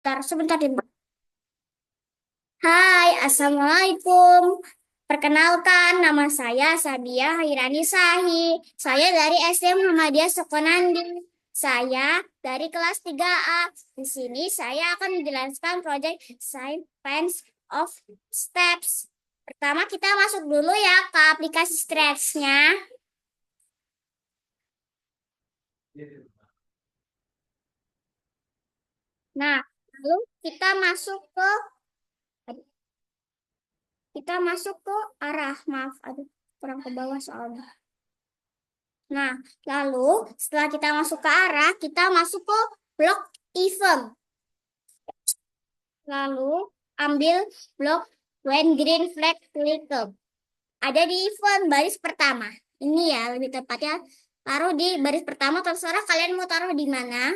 Sebentar deh. Hai, Assalamualaikum. Perkenalkan, nama saya Sabia Hairani Sahi. Saya dari SD Muhammadiyah Sukonandi. Saya dari kelas 3A. Di sini saya akan menjelaskan proyek Science of Steps. Pertama, kita masuk dulu ya ke aplikasi Stretch-nya. Nah, lalu kita masuk ke arah, maaf, aduh, kurang ke bawah soalnya. Nah, lalu setelah kita masuk ke arah, kita masuk ke blok event. Lalu ambil blok when green flag flicker. Ada di event baris pertama. Ini ya, lebih tepatnya taruh di baris pertama. Terserah kalian mau taruh di mana.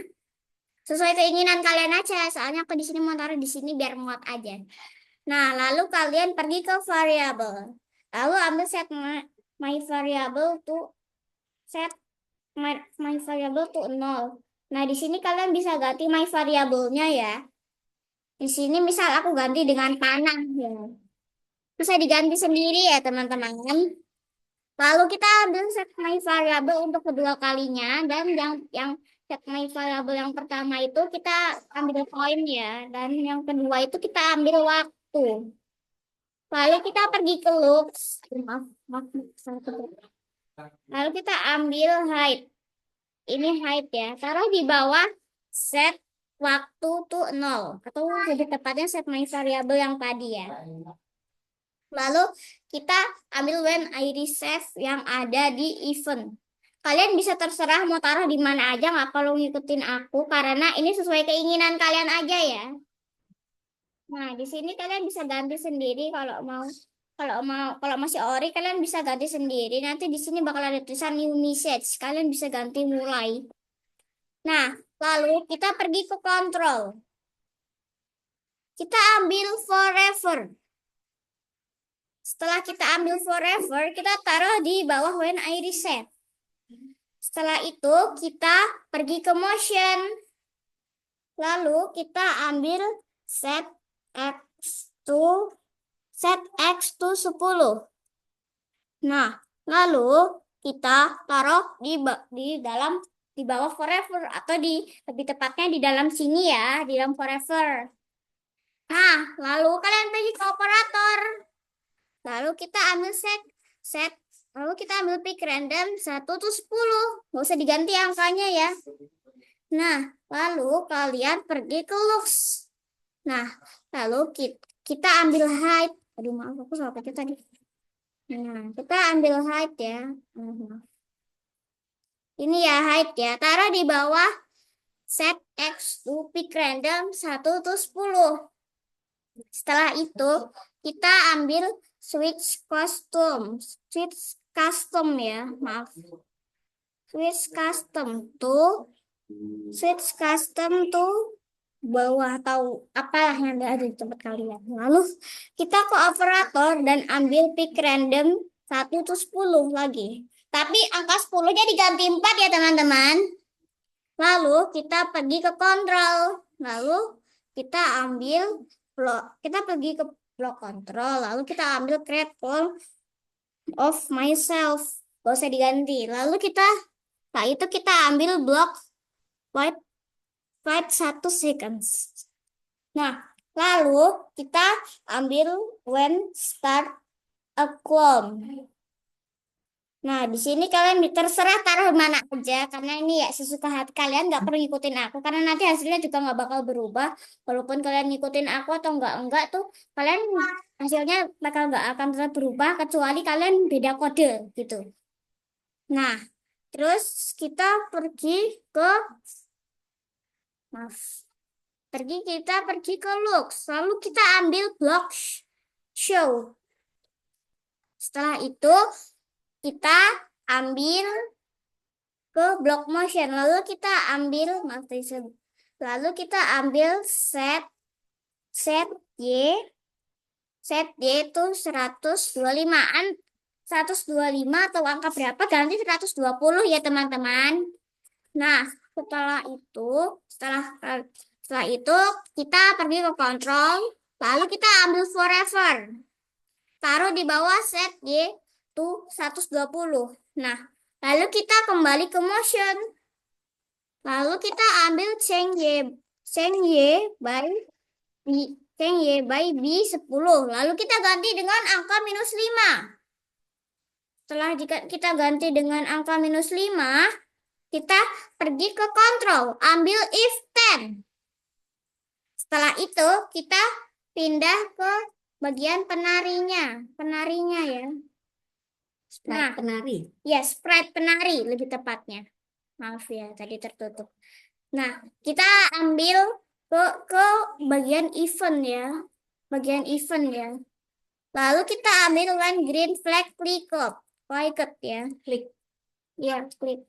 Sesuai keinginan kalian aja. Soalnya aku di sini mau taruh di sini biar muat aja. Nah, lalu kalian pergi ke variable. Lalu ambil set my variable to set my variable to 0. Nah, di sini kalian bisa ganti my variable-nya ya. Di sini misal aku ganti dengan panah ya. Bisa diganti sendiri ya, teman-teman. Lalu kita ambil set my variable untuk kedua kalinya dan yang set my variable yang pertama itu kita ambil koin ya, dan yang kedua itu kita ambil waktu. Lalu kita pergi ke looks. Maaf, maaf, salah ketik. Lalu kita ambil height. Ini height ya. Taruh di bawah set waktu tuh 0. Atau lebih tepatnya set my variable yang tadi ya. Lalu kita ambil when I receive yang ada di event. Kalian bisa terserah mau taruh di mana aja, nggak perlu ngikutin aku karena ini sesuai keinginan kalian aja ya. Nah, di sini kalian bisa ganti sendiri kalau masih ori kalian bisa ganti sendiri. Nanti di sini bakal ada tulisan new message. Kalian bisa ganti mulai. Nah, lalu kita pergi ke kontrol. Kita ambil forever. Setelah kita ambil forever, kita taruh di bawah when I reset. Setelah itu, kita pergi ke motion. Lalu kita ambil set X to set X to 10. Nah, lalu kita taruh di bawah forever atau lebih tepatnya di dalam sini ya, di dalam forever. Nah, lalu kalian pergi ke operator. Lalu kita ambil set set lalu kita ambil pick random 1 to 10. Nggak usah diganti angkanya ya. Nah, lalu kalian pergi ke looks. Nah, lalu kita ambil height. Aduh, maaf aku salah pencet tadi. Nah, kita ambil height ya. Ini ya height ya. Taruh di bawah set X to pick random 1 to 10. Setelah itu, kita ambil switch custom ya, maaf. Switch custom tuh, switch custom tuh bawah atau apalah yang ada di tempat kalian. Lalu kita ke operator dan ambil pick random 1 to 10 lagi. Tapi angka 10-nya diganti 4 ya teman-teman. Lalu kita pergi ke kontrol. Lalu kita ambil kita pergi ke blok kontrol. Lalu kita ambil create form of myself. Gak usah diganti. Lalu setelah itu kita ambil blok wait 1 seconds. Nah, lalu kita ambil when start a clone. Nah, di sini kalian terserah taruh mana aja karena ini ya sesuka hati kalian, nggak perlu ngikutin aku karena nanti hasilnya juga nggak bakal berubah walaupun kalian ngikutin aku atau enggak tuh kalian hasilnya bakal nggak akan tetap berubah kecuali kalian beda kode gitu. Nah, terus kita pergi ke maaf kita pergi ke looks lalu kita ambil block show. Setelah itu kita ambil ke block motion lalu kita ambil set set Y itu 125 125 atau angka berapa ganti 120 ya teman-teman. Nah, setelah Setelah itu kita pergi ke control, lalu kita ambil forever. Taruh di bawah set Y to 120. Nah, lalu kita kembali ke motion. Lalu kita ambil change Y by B10. Lalu kita ganti dengan angka -5. Setelah kita ganti dengan angka -5, kita pergi ke control, ambil if 10. Setelah itu kita pindah ke bagian penarinya ya. Sprite penari. Ya, sprite penari lebih tepatnya. Maaf ya, tadi tertutup. Nah, kita ambil ke bagian event ya. Bagian event ya. Lalu kita ambil line green flag klik ya. Klik. Ya, klik.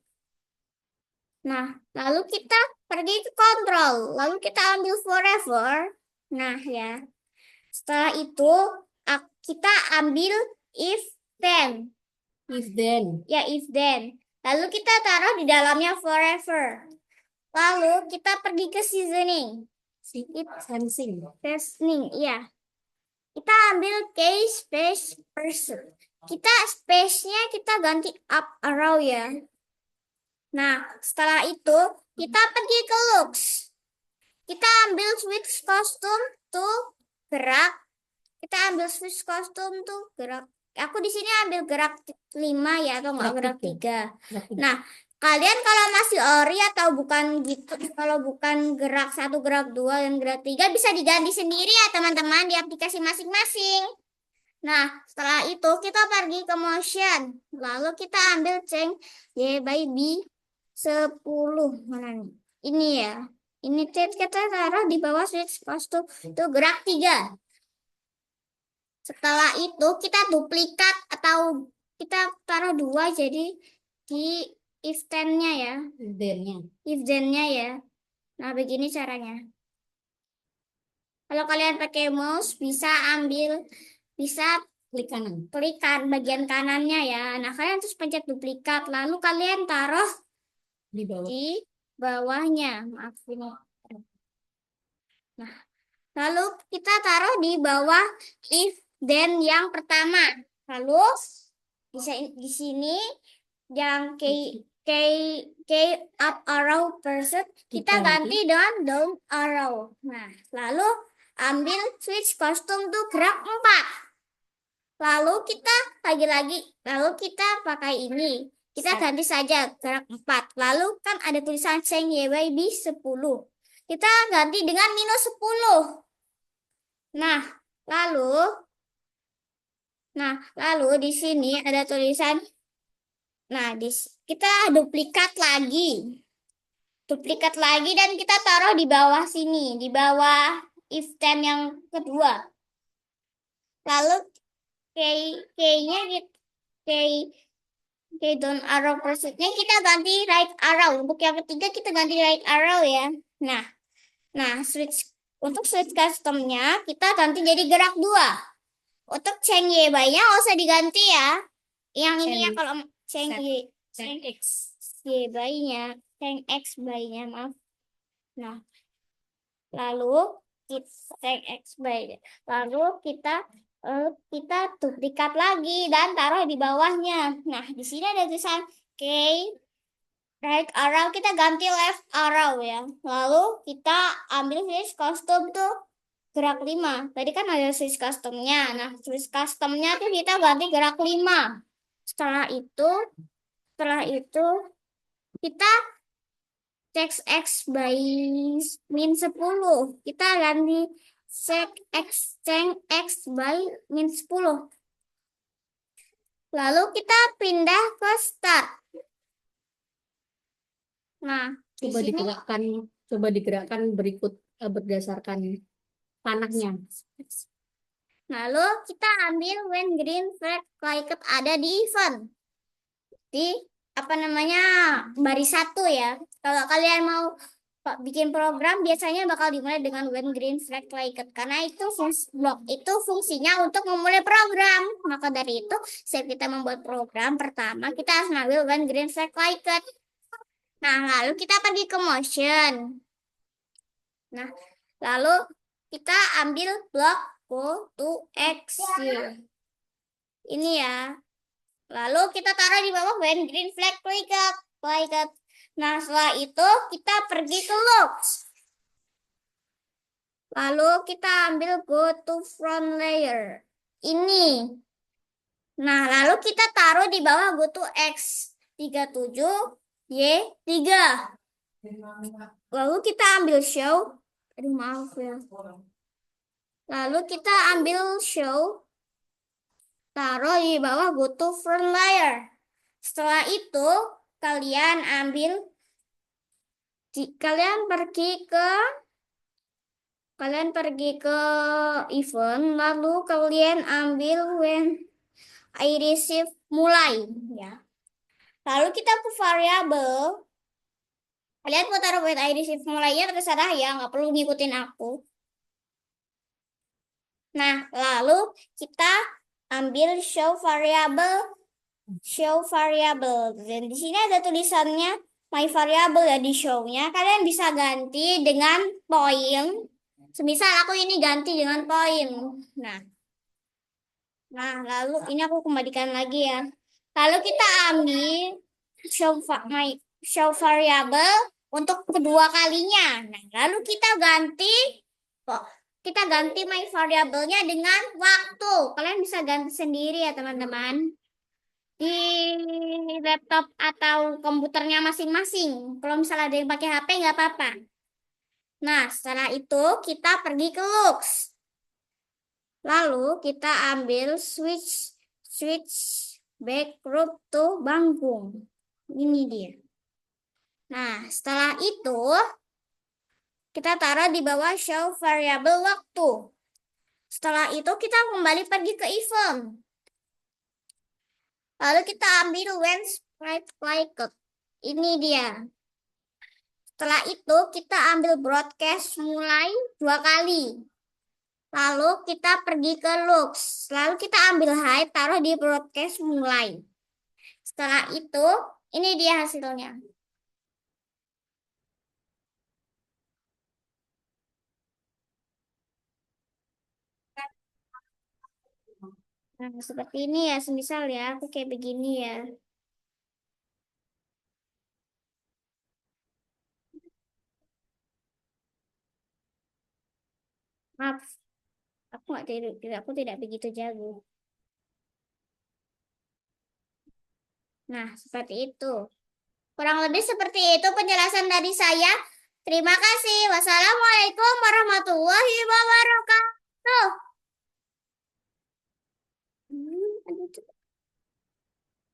Nah, lalu kita pergi ke control. Lalu kita ambil forever. Nah, ya. Setelah itu kita ambil if then. If then. Ya, if then. Lalu kita taruh di dalamnya forever. Lalu kita pergi ke seasoning. Seasoning, iya. Kita ambil case space person. Kita space-nya kita ganti up arrow ya. Nah, setelah itu kita pergi ke looks. Kita ambil switch costume tuh gerak. Kita ambil switch costume tuh gerak. Aku di sini ambil gerak 5 ya, atau enggak gerak 3. Nah, kalian kalau masih ori atau bukan gitu, kalau bukan gerak 1, gerak 2, dan gerak 3 bisa diganti sendiri ya teman-teman di aplikasi masing-masing. Nah, setelah itu kita pergi ke motion. Lalu kita ambil change Y by B 10. Mana nih? Ini ya. Ini kita taruh di bawah switch costume itu gerak 3. Setelah itu kita duplikat atau kita taruh 2 jadi di if then-nya ya. If then-nya ya. Nah, begini caranya. Kalau kalian pakai mouse bisa klik bagian kanannya ya. Nah, kalian terus pencet duplikat, lalu kalian taruh di bawahnya. Maaf ini. Nah, lalu kita taruh di bawah if then yang pertama. Lalu bisa di sini yang up arrow person kita ganti dengan down arrow. Nah, lalu ambil switch costume tuh gerak 4. Lalu kita lalu kita pakai ini. Kita ganti saja gerak 4. Lalu kan ada tulisan change YB 10. Kita ganti dengan -10. Nah, lalu di sini ada tulisan. Nah, kita duplikat lagi. Dan kita taruh di bawah sini, di bawah if then yang kedua. Lalu K-nya down arrow persisnya kita ganti right arrow. Untuk yang ketiga kita ganti right arrow ya. Nah, untuk switch customnya kita ganti jadi gerak 2. Untuk change Y by-nya nggak usah diganti ya. Yang ini ya, kalau change X Y by-nya, change X by-nya, maaf. Nah, lalu kita duplikat lagi dan taruh di bawahnya. Nah, di sini ada tulisan K right arrow, kita ganti left arrow ya. Lalu kita ambil switch custom tuh gerak 5. Tadi kan ada switch customnya. Nah, switch customnya tuh kita ganti gerak 5. Setelah itu kita change X by -10. Kita ganti change X by -10. Lalu kita pindah ke start. Nah, coba digerakkan berikut berdasarkan panahnya. Lalu kita ambil when green flag like ada di event. Di baris 1 ya. Kalau kalian mau bikin program biasanya bakal dimulai dengan when green flag like karena itu fungsinya untuk memulai program. Maka dari itu, saat kita membuat program pertama kita harus mengambil when green flag like. Nah, lalu kita pergi ke motion. Nah, lalu kita ambil blok go to X. Ini ya. Lalu kita taruh di bawah when green flag flicker. Nah, setelah itu kita pergi ke looks. Lalu kita ambil go to front layer. Ini. Nah, lalu kita taruh di bawah go to X 37 Y3. Lalu kita ambil show. Aduh, maaf ya. Lalu kita ambil show. Taruh di bawah go to front layer. Setelah itu, kalian ambil, kalian pergi ke event, lalu kalian ambil when I receive mulai, ya. Lalu kita ke variabel. Kalian mau taruh when I receive mulainya terserah ya, nggak perlu ngikutin aku. Nah, lalu kita ambil show variable. Dan di sini ada tulisannya my variable ya di show-nya. Kalian bisa ganti dengan point. Semisal aku ini ganti dengan point. Nah, lalu ini aku kembalikan lagi ya. Lalu kita ambil show variable untuk kedua kalinya. Nah, lalu kita ganti my variable-nya dengan waktu. Kalian bisa ganti sendiri ya, teman-teman. Di laptop atau komputernya masing-masing. Kalau misalnya ada yang pakai HP, nggak apa-apa. Nah, setelah itu kita pergi ke looks. Lalu kita ambil switch back group to bangkung. Ini dia. Nah, setelah itu kita taruh di bawah show variable waktu. Setelah itu kita kembali pergi ke event. Lalu kita ambil when sprite flicker. Ini dia. Setelah itu kita ambil broadcast mulai 2 kali. Lalu kita pergi ke looks. Lalu kita ambil hide, taruh di broadcast mulai. Setelah itu, ini dia hasilnya. Nah, seperti ini ya, semisal ya, aku kayak begini ya. Maaf, aku tidak begitu jago. Nah, seperti itu. Kurang lebih seperti itu penjelasan dari saya. Terima kasih. Wassalamualaikum warahmatullahi wabarakatuh.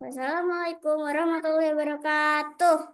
Wassalamualaikum warahmatullahi wabarakatuh.